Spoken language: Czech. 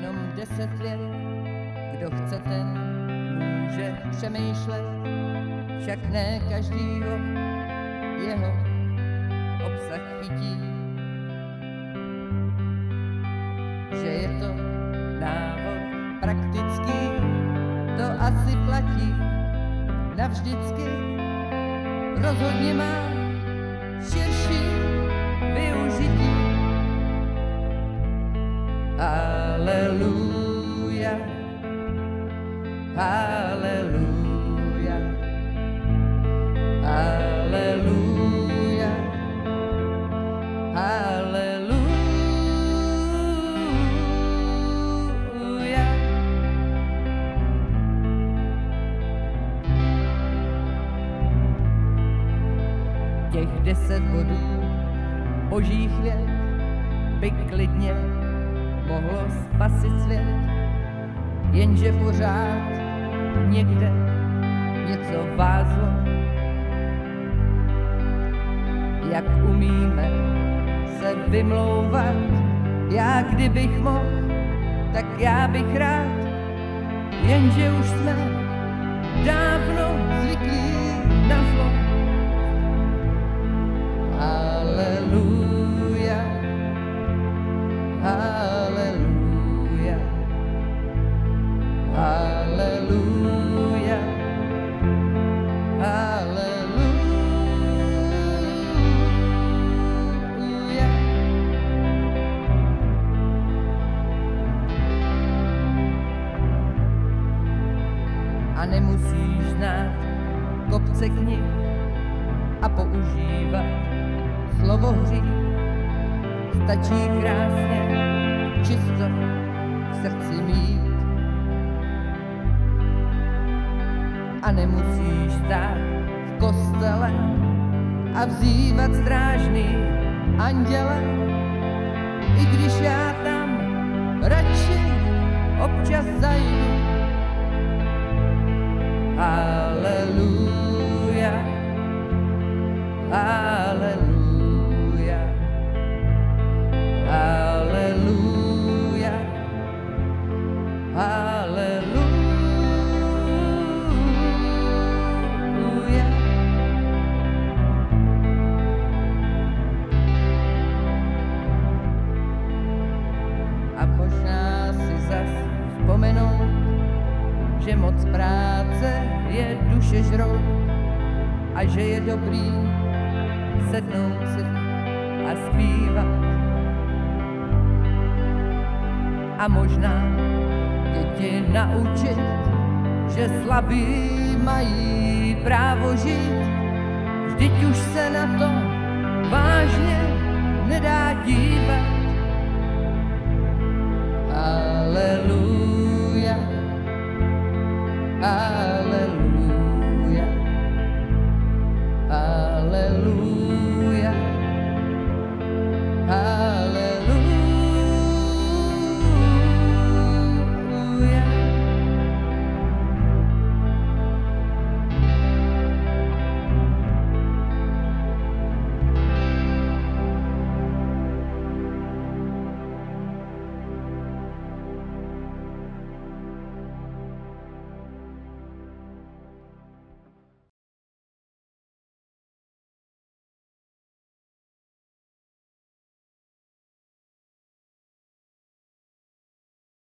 jenom 10 vět, kdo chce, ten může přemýšlet, však ne každýho jeho obsah chytí. Že je to návod praktický, to asi platí navždycky, rozhodně má širší využití. Haleluja, haleluja, haleluja, haleluja. Těch 10 bodů božích věd by klidně mohlo spasit svět, jenže pořád někde něco vázlo. Jak umíme se vymlouvat, já kdybych mohl, tak já bych rád, jenže už jsme dávno zvyklí na zlo. Haleluja, haleluja, haleluja, haleluja. A nemusíš znát kopce knih a používat slovo hřích, stačí krásně čisto v srdci mít. A nemusíš stát v kostele a vzývat strážný anděle, i když já tam radši občas zajdu. Haleluja, haleluja, haleluja, haleluja. A možná si zas vzpomenou, že moc práce je duše žrou a že je dobrý sednout si a zpívat. A možná děti naučit, že slabí mají právo žít, vždyť už se na to vážně nedá dívat. Haleluja, haleluja.